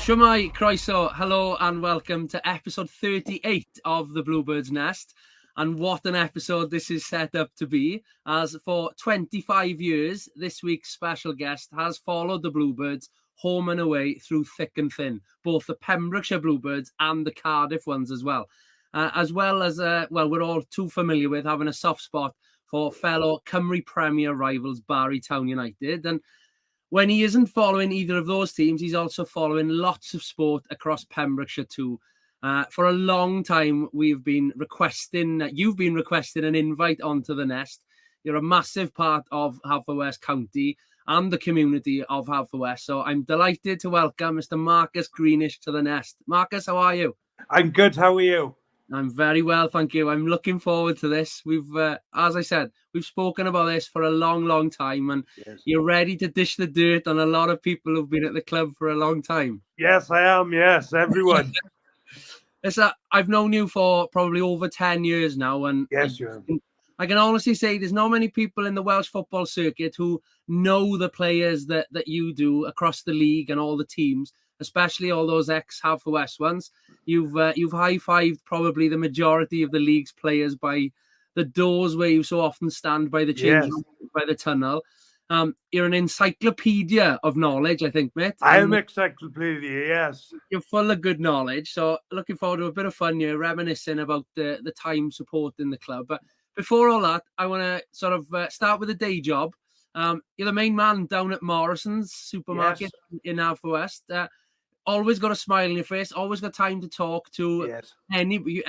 Shwmai, croeso, hello and welcome to episode 38 of the Bluebirds Nest. And what an episode this is set up to be, as for 25 years, this week's special guest has followed the Bluebirds home and away through thick and thin, both the Pembrokeshire Bluebirds and the Cardiff ones as well. We're all too familiar with having a soft spot for fellow Cymru Premier rivals Barry Town United. And when he isn't following either of those teams, he's also following lots of sport across Pembrokeshire too. For a long time, you've been requesting an invite onto the Nest. You're a massive part of Haverfordwest County and the community of Haverfordwest. So I'm delighted to welcome Mr. Marcus Greenish to the Nest. Marcus, how are you? I'm good. How are you? I'm very well, thank you. I'm looking forward to this. As I said, we've spoken about this for a long, long time, and yes, you're ready to dish the dirt on a lot of people who've been at the club for a long time. Yes, I am. Yes, everyone. I've known you for probably over 10 years now, and yes, you have. I can honestly say there's not many people in the Welsh football circuit who know the players that you do across the league and all the teams, especially all those ex-Haverfordwest ones. You've high-fived probably the majority of the league's players by the doors where you so often stand by the change room, by the tunnel. You're an encyclopedia of knowledge, I think, mate. I am encyclopedia, yes. You're full of good knowledge. So looking forward to a bit of fun here, reminiscing about the time supporting the club. But before all that, I want to sort of start with a day job. You're the main man down at Morrison's supermarket in Haverfordwest. Always got a smile on your face, always got time to talk to anybody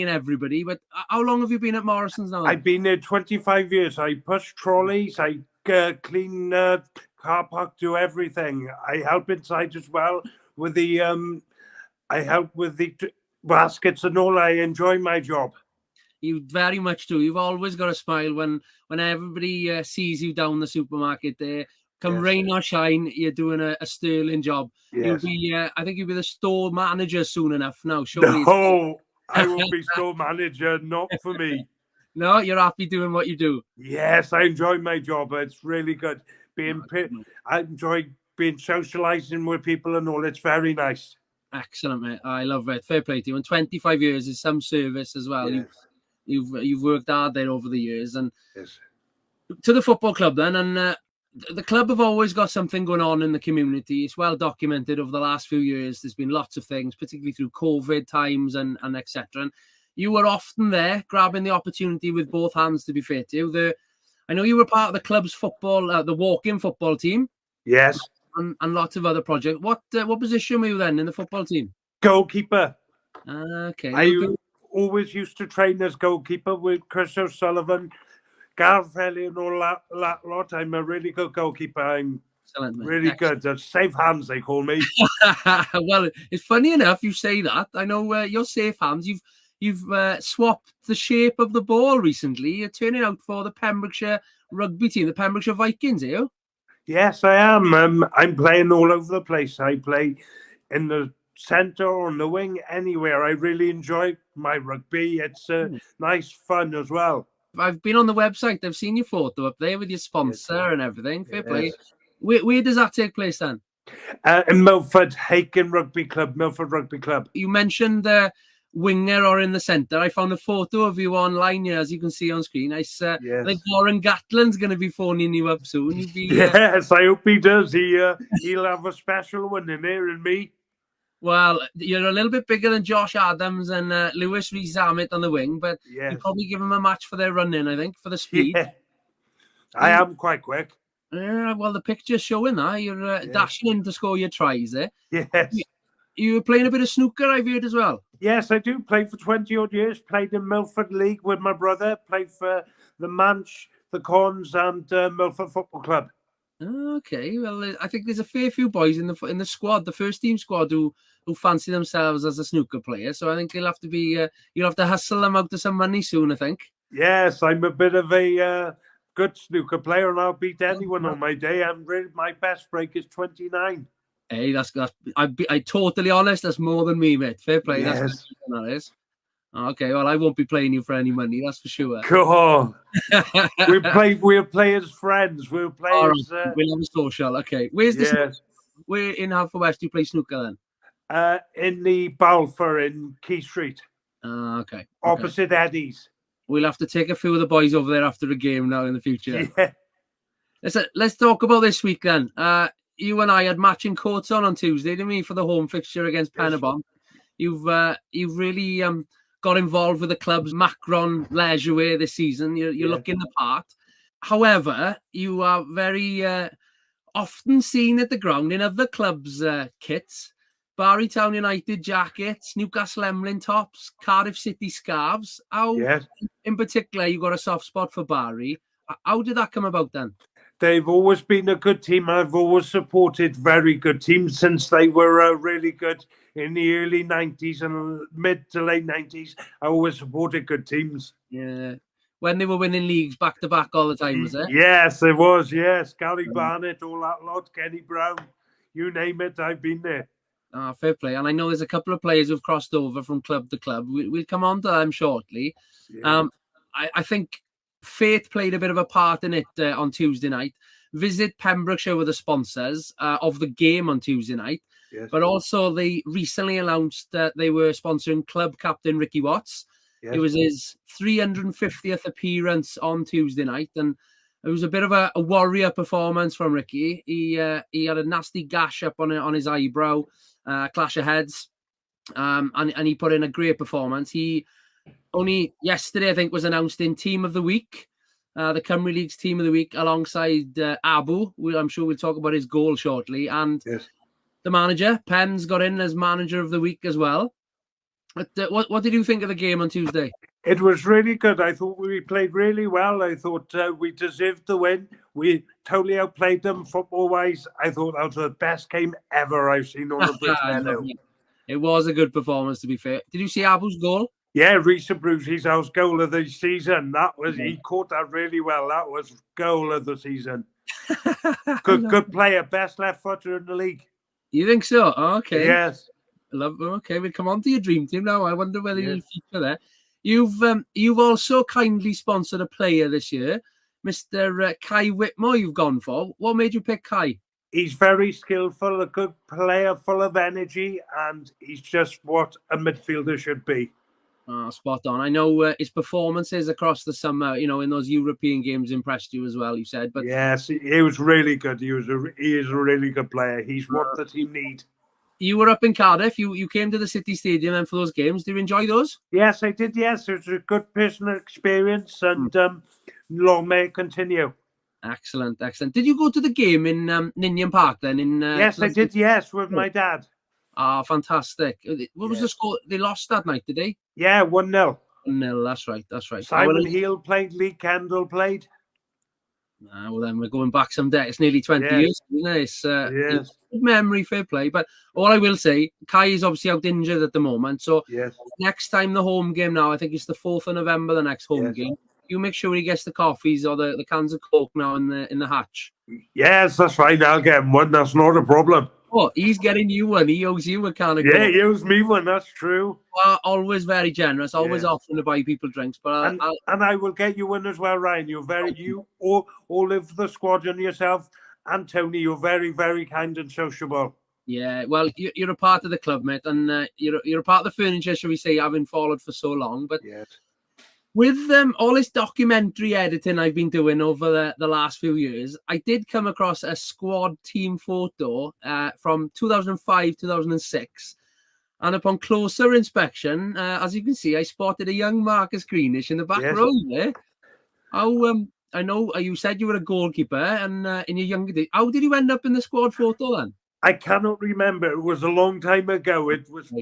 and everybody. But how long have you been at Morrison's now? I've been there 25 years. I push trolleys, I clean car park, do everything. I help inside as well with the I help with the baskets and all. I enjoy my job. You very much do. You've always got a smile when everybody sees you down the supermarket there. Come rain or shine, you're doing a sterling job. Yes. I think you'll be the store manager soon enough now, surely. No, I won't be store manager, not for me. No, you're happy doing what you do. Yes, I enjoy my job. It's really good. I enjoy being socializing with people and all. It's very nice. Excellent, mate. I love it. Fair play to you. And 25 years is some service as well. Yes. You've worked hard there over the years. And to the football club then, and the club have always got something going on in the community. It's well documented over the last few years. There's been lots of things, particularly through COVID times and etc. And you were often there, grabbing the opportunity with both hands, to be fair to you. I know you were part of the club's football, the walk-in football team. Yes. And lots of other projects. What position were you then in the football team? Goalkeeper. Okay. I always used to train as goalkeeper with Chris O'Sullivan, Gareth Elliott and all that lot. I'm a really good goalkeeper. I'm really good. Safe hands, they call me. Well, it's funny enough you say that. I know you're safe hands. You've swapped the shape of the ball recently. You're turning out for the Pembrokeshire rugby team, the Pembrokeshire Vikings, are you? Yes, I am. I'm playing all over the place. I play in the centre or on the wing, anywhere. I really enjoy my rugby. It's nice fun as well. I've been on the website. I've seen your photo up there with your sponsor and everything. Fair play. Where does that take place then? In Milford, Haken Rugby Club, Milford Rugby Club. You mentioned winger or in the centre. I found a photo of you online here, as you can see on screen. I think Warren Gatland's going to be phoning you up soon. Yes, I hope he does. He'll have a special one in there and me. Well, you're a little bit bigger than Josh Adams and Lewis Rees-Zammit on the wing, but you probably give them a match for their running, I think, for the speed. Yeah. I am quite quick. Well, the picture's showing that. You're dashing in to score your tries there. Yes. You were playing a bit of snooker, I've heard, as well. Yes, I do. Played for 20-odd years. Played in Milford League with my brother. Played for the Manch, the Corns and Milford Football Club. Okay, well, I think there's a fair few boys in the squad, the first team squad, who fancy themselves as a snooker player. So I think you'll have to hustle them out to some money soon, I think. Yes, I'm a bit of a good snooker player, and I'll beat anyone on my day. My best break is 29. Hey, I totally honest. That's more than me, mate. Fair play. Yes. That is. Okay, well, I won't be playing you for any money, that's for sure. Cool. We'll play as friends. We'll play All right, we'll have a social. Okay. Where in Haverfordwest do you play snooker then? in the Balfour in Key Street, Okay. opposite Eddie's. We'll have to take a few of the boys over there after the game now in the future. Yeah. Let's talk about this week then. You and I had matching coats on Tuesday, didn't we, for the home fixture against Penabon? You've really got involved with the club's Macron leisure wear this season. You're looking the part. However, you are very often seen at the ground in other clubs' kits. Barry Town United jackets, Newcastle Emlyn tops, Cardiff City scarves. In particular, you got a soft spot for Barry. How did that come about then? They've always been a good team. I've always supported very good teams since they were really good in the early 90s and mid to late 90s. I always supported good teams. Yeah. When they were winning leagues back to back all the time, was it? Yes, it was. Yes. Gary Barnett, all that lot, Kenny Brown, you name it, I've been there. Fair play. And I know there's a couple of players who've crossed over from club to club. We'll come on to them shortly. Yeah. I think fate played a bit of a part in it on Tuesday night. Visit Pembrokeshire were the sponsors of the game on Tuesday night. Yes. But also they recently announced that they were sponsoring club captain Ricky Watts. Yes. It was his 350th appearance on Tuesday night, and it was a bit of a warrior performance from Ricky. He had a nasty gash up on his eyebrow, clash of heads, and he put in a great performance. He only yesterday, I think, was announced in Team of the Week, the Cymru League's Team of the Week, alongside Abu. I'm sure we'll talk about his goal shortly. And the manager, Penn's, got in as Manager of the Week as well. But what did you think of the game on Tuesday? It was really good. I thought we played really well. I thought we deserved the win. We totally outplayed them football-wise. I thought that was the best game ever I've seen on the Bridge Meadow. It was a good performance, to be fair. Did you see Abu's goal? Yeah, Reece Brucey's house goal of the season. That was he caught that really well. That was goal of the season. Good player, best left footer in the league. You think so? Oh, okay. Yes. Okay, we'll come on to your dream team now. I wonder whether you'll feature there. You've also kindly sponsored a player this year, Mr. Kai Whitmore. You've gone for. What made you pick Kai? He's very skillful, a good player, full of energy, and he's just what a midfielder should be. Oh, spot on. I know his performances across the summer, in those European games impressed you as well, you said. But yes, he was really good. He is a really good player. He's what the team need. You were up in Cardiff. You came to the City Stadium and for those games. Did you enjoy those? Yes, I did. Yes, it was a good personal experience, and long may it continue. Excellent. Did you go to the game in Ninian Park then? Yes, I did. Yes, with my dad. Ah, fantastic. What was the score? They lost that night, did they? Yeah, 1-0. 1-0, that's right. Simon Heal played, Lee Kendall played. Well, then we're going back some day. It's nearly 20 years, isn't it? It's good memory, fair play. But all I will say, Kai is obviously out injured at the moment. So next time the home game now, I think it's the 4th of November, the next home game. You make sure he gets the coffees or the cans of Coke now in the hatch. Yes, that's fine. I'll get him one. That's not a problem. Oh, he's getting you one. He owes you a can of Coke. Yeah, he owes me one. That's true. Always very generous. Always offering to buy people drinks. But and I will get you one as well, Ryan. You all of the squad and yourself and Tony. You're very, very kind and sociable. Yeah, well, you're a part of the club, mate, and you're a part of the furniture, shall we say, having followed for so long. But with all this documentary editing I've been doing over the last few years, I did come across a squad team photo from 2005, 2006. And upon closer inspection, as you can see, I spotted a young Marcus Greenish in the back row there. I know you said you were a goalkeeper, and in your younger days, how did you end up in the squad photo then? I cannot remember. It was a long time ago. It was they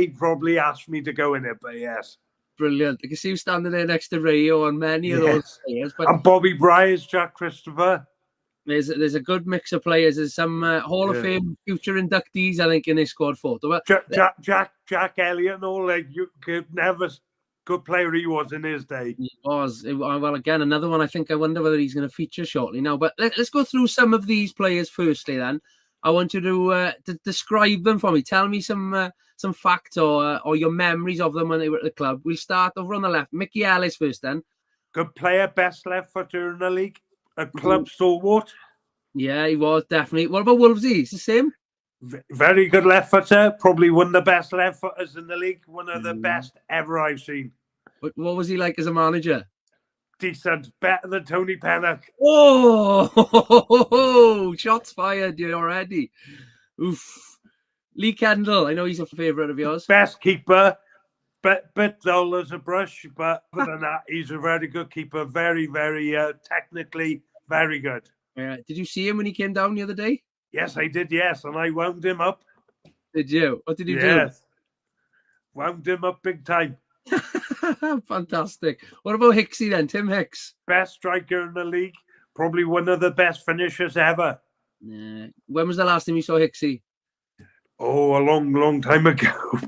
probably asked me to go in it, but yes. Brilliant. I can see you standing there next to Rayo and many of those players. But and Bobby Bryars, Jack Christopher. There's a good mix of players. There's some Hall of Fame future inductees, I think, in this squad photo. But Jack Elliott and all, you could never good player he was in his day. He was. Well, again, another one. I wonder whether he's going to feature shortly now. But let's go through some of these players firstly then. I want you to describe them for me. Tell me some facts or your memories of them when they were at the club. We'll start over on the left. Mickey Ellis first then. Good player, best left footer in the league. A club stalwart. Yeah, he was definitely. What about Wolvesy? He's the same? Very good left footer. Probably one of the best left footers in the league. One of the best ever I've seen. What was he like as a manager? Decent. Better than Tony Pennock. Oh, shots fired already. Oof. Lee Kendall, I know he's a favourite of yours. Best keeper. Bit dull as a brush, but other than that, he's a very good keeper. Very, very technically very good. Did you see him when he came down the other day? Yes, I did, yes. And I wound him up. Did you? What did you do? Yes. Wound him up big time. Fantastic. What about Hicksy then? Tim Hicks? Best striker in the league. Probably one of the best finishers ever. When was the last time you saw Hicksy? Oh, a long, long time ago.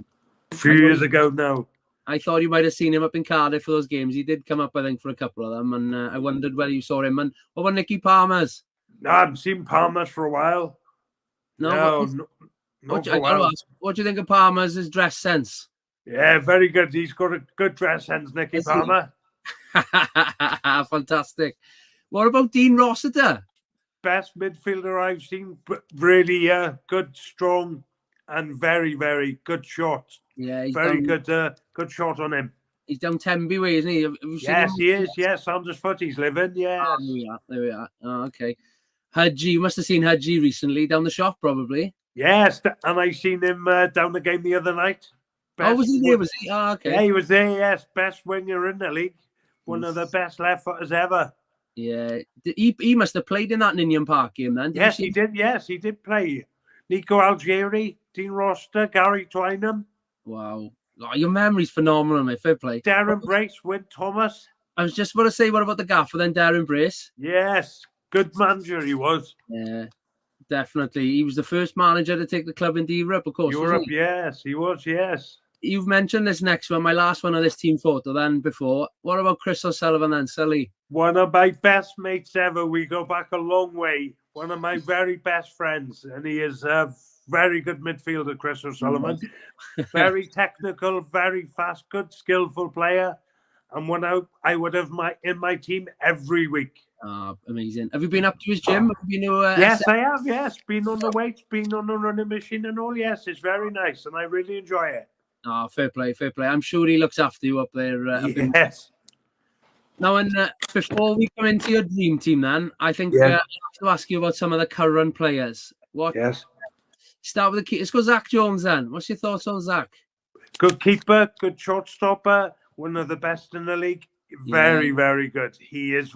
A few years ago now. I thought you might have seen him up in Cardiff for those games. He did come up, I think, for a couple of them. And I wondered whether you saw him. And what about Nicky Palmer's? No, I haven't seen Palmer's for a while. Not for a while. What do you think of Palmer's dress sense? Yeah, very good. He's got a good dress sense, Nicky Palmer. Fantastic. What about Dean Rossiter? Best midfielder I've seen. Really good, strong, and very, very good shot. Yeah, he's very good. Good shot on him. He's down Tenby way, isn't he? Yes, he is. Yes, Sandersfoot he's living. Yes. Oh, there we are. Oh, okay. Hadji, you must have seen Hadji recently down the shop, probably. Yes, and I seen him down the game the other night. Was he there? Was he? Oh, okay. Yeah, he was there. Yes, best winger in the league. One of the best left footers ever. Yeah, he must have played in that Ninian Park game then. Yes, he did. Yes, he did play. Nico Algieri, Dean Roster, Gary Twynham. Wow. Oh, your memory's phenomenal, mate. Fair play. Darren Brace, Wyn Thomas. I was just about to say, what about the gaffer then, Darren Brace? Yes, good manager he was. Yeah, definitely. He was the first manager to take the club into Europe, of course. Europe, yes, he was, yes. You've mentioned this next one, my last one of this team photo then before. What about Chris O'Sullivan then, Sully? One of my best mates ever. We go back a long way. One of my very best friends, and he is a very good midfielder, Chris O'Sullivan. Very technical, very fast, good, skillful player. And one I would have in my team every week. Oh, amazing. Have you been up to his gym? Have you yes, I have, yes. Been on the weights, been on the running machine and all. Yes, it's very nice, and I really enjoy it. Oh, fair play, fair play. I'm sure he looks after you up there. Yes. Now, and before we come into your dream team, then I think I have to ask you about some of the current players. Yes. Start with the key. Let's go Zach Jones then. What's your thoughts on Zach? Good keeper, good shortstopper, one of the best in the league. Very, very good. He is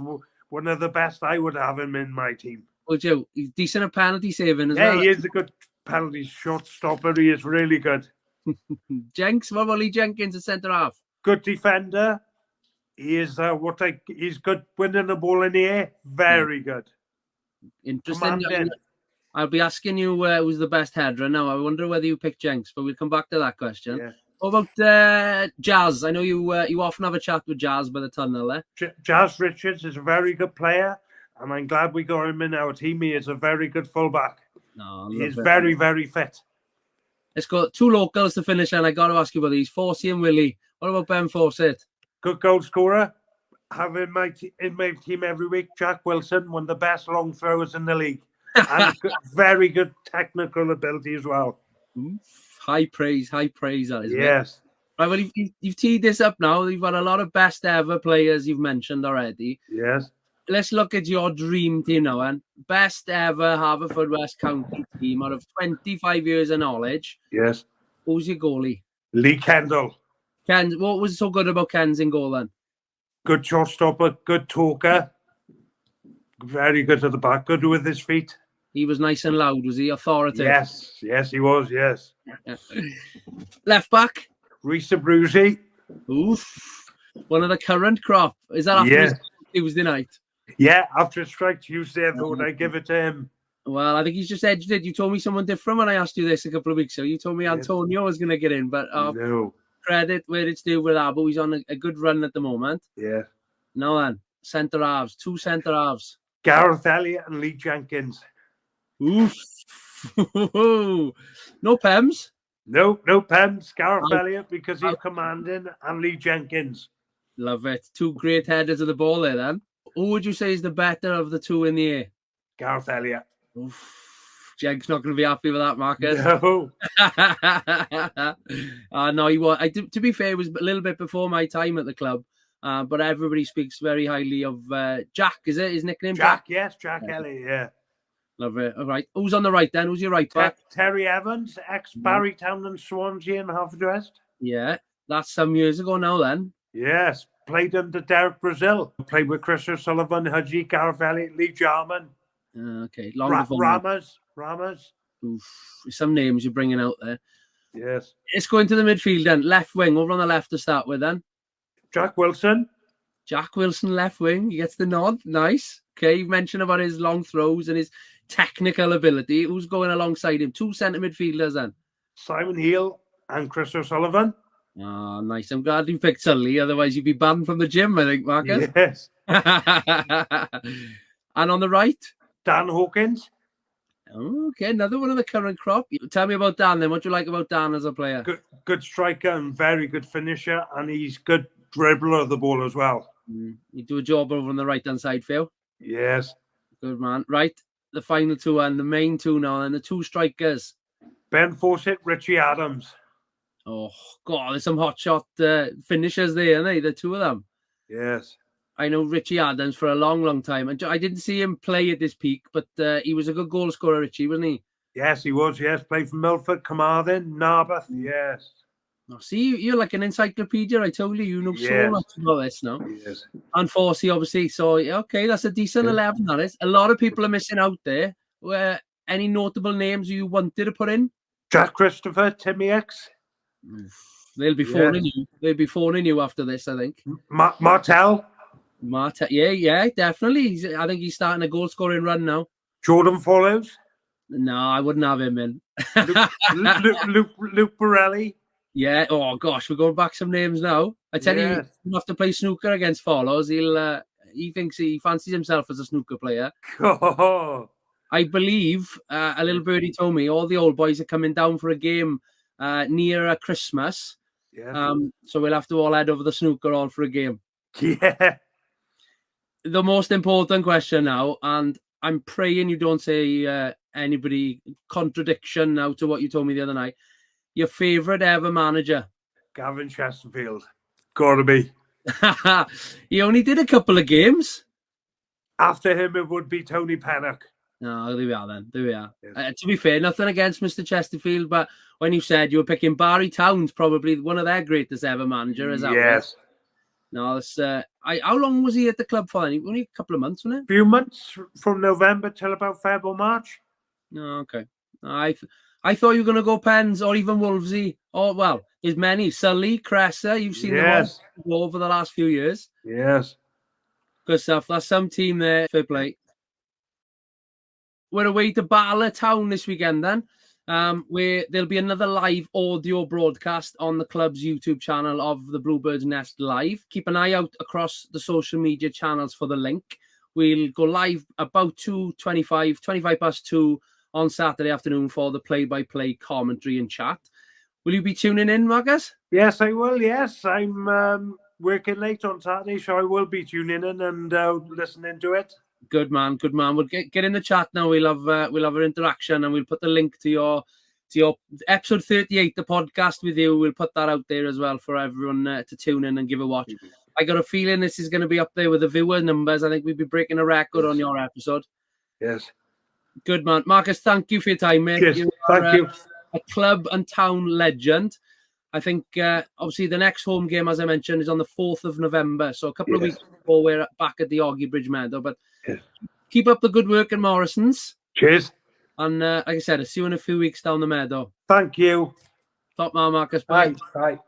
one of the best. I would have him in my team. Would you? He's decent at penalty saving as well. Yeah, he is a good penalty shortstopper. He is really good. Jenks, what about Lee Jenkins, a centre half? Good defender. He is he's good winning the ball in the air. Very good. Interesting. I'll be asking you who's the best header now. I wonder whether you pick Jenks, but we'll come back to that question. Yeah. What about Jazz? I know you often have a chat with Jazz by the tunnel there. Jazz Richards is a very good player, and I'm glad we got him in our team. He is a very good fullback. He's very, very fit. Let's go. Two locals to finish, and I got to ask you about these. Forsey and Willie. What about Ben Fawcett? Good goal scorer. Have in my team every week. Jack Wilson, one of the best long throwers in the league. And very good technical ability as well. High praise, that is. Yes. Right, well, you've teed this up now. You've got a lot of best ever players you've mentioned already. Yes. Let's look at your dream team now, and best ever Haverfordwest County team out of 25 years of knowledge. Yes. Who's your goalie? Lee Kendall. Ken, what was so good about Ken's in goal then? Good shortstopper, good talker. Very good at the back, good with his feet. He was nice and loud, was he? Authoritative? Yes, he was, yes. Left back? Risa Brucey. Oof. One of the current crop. Is that after Tuesday night? Yeah, after a strike Tuesday, I thought I'd give it to him. Well, I think he's just edged it. You told me someone different when I asked you this a couple of weeks ago. You told me Antonio was going to get in, but no. Credit where it's due with Abu. He's on a good run at the moment. Yeah. Now then, centre halves. Two centre halves. Gareth Elliott and Lee Jenkins. Oof. No Pems? No Pems. Gareth Elliott because he's commanding, and Lee Jenkins. Love it. Two great headers of the ball there then. Who would you say is the better of the two in the air? Gareth Elliott. Oof. Jeg's not going to be happy with that, Marcus. No. No, he was. To be fair, it was a little bit before my time at the club. But everybody speaks very highly of Jack, is it? His nickname? Jack, yes, Jack Ellie, yeah. Love it. All right. Who's on the right then? Who's your right back? Terry Evans, ex-Barry Town and Swansea and Haverfordwest. Yeah, that's some years ago now then. Yes, played under Derek Brazil. Played with Chris O'Sullivan, Haji Gareth Elliott, Lee Jarman. Okay. Ramas. Oof, some names you're bringing out there. Yes. Let's go into the midfield then. Left wing, over on the left to start with then. Jack Wilson, left wing. He gets the nod. Nice. Okay, you mentioned about his long throws and his technical ability. Who's going alongside him? 2 centre midfielders then. Simon Heal and Chris O'Sullivan. Oh, nice. I'm glad you picked Sully. Otherwise, you'd be banned from the gym, I think, Marcus. Yes. And on the right? Dan Hawkins. Okay, another one of the current crop. Tell me about Dan then. What do you like about Dan as a player? Good striker and very good finisher, and he's good dribbler of the ball as well. You do a job over on the right-hand side, Phil. Yes. Good man. Right, the final two and the main two now, and the 2 strikers. Ben Fawcett, Richie Adams. Oh, God, there's some hot shot finishers there, aren't they? The 2 of them. Yes. I know Richie Adams for a long, long time. And I didn't see him play at this peak, but he was a good goal scorer, Richie, wasn't he? Yes, he was. Yes, played for Milford, Carmarthen, Narberth. Yes. Oh, see, you're like an encyclopedia. I told you, you know so much about this now. Yes. And Forsey, obviously. So, okay, that's a decent 11, that is. A lot of people are missing out there. Any notable names you wanted to put in? Jack Christopher, Timmy X. They'll be phoning you. They'll be phoning you after this, I think. Martel. Yeah, definitely. I think he's starting a goal scoring run now. Jordan Follows. No, I wouldn't have him in. Luke Borelli. Yeah. Oh gosh, we're going back some names now. I tell you, you have to play snooker against Follows. He thinks he fancies himself as a snooker player. Oh. I believe a little birdie told me all the old boys are coming down for a game near Christmas. Yeah. So we'll have to all head over the snooker all for a game. Yeah. The most important question now, and I'm praying you don't say anybody contradiction now to what you told me the other night. Your favourite ever manager? Gavin Chesterfield. Gotta be. He only did a couple of games. After him, it would be Tony Pennock. No, there we are then. There we are. Yes. To be fair, nothing against Mr. Chesterfield, but when you said you were picking Barry Towns, probably one of their greatest ever managers. Yes. No, it's, how long was he at the club for? Only a couple of months, wasn't it? A few months from November till about February or March. No, okay. I thought you were going to go Pens or even Wolvesy. Oh, well, there's many. Sully, Cresser, you've seen them all over the last few years. Yes. Good stuff. That's some team there. Fair play. We're away to Bala Town this weekend then, where there'll be another live audio broadcast on the club's YouTube channel of the Bluebirds Nest Live. Keep an eye out across the social media channels for the link. We'll go live about 25 past 2 on Saturday afternoon for the play-by-play commentary and chat. Will you be tuning in, Marcus? Yes, I will. Yes, I'm working late on Saturday, so I will be tuning in and listening to it. Good man. We'll get in the chat now. We'll have an interaction, and we'll put the link to your episode 38, the podcast with you. We'll put that out there as well for everyone to tune in and give a watch. Mm-hmm. I got a feeling this is going to be up there with the viewer numbers. I think we'll be breaking a record on your episode. Yes. Good man, Marcus. Thank you for your time, mate. Cheers. Thank you. A club and town legend. I think, obviously, the next home game, as I mentioned, is on the 4th of November. So a couple of weeks before we're back at the Ogi Bridge Meadow. But keep up the good work in Morrison's. Cheers. And like I said, I'll see you in a few weeks down the meadow. Thank you. Top man, Marcus. Bye. Bye.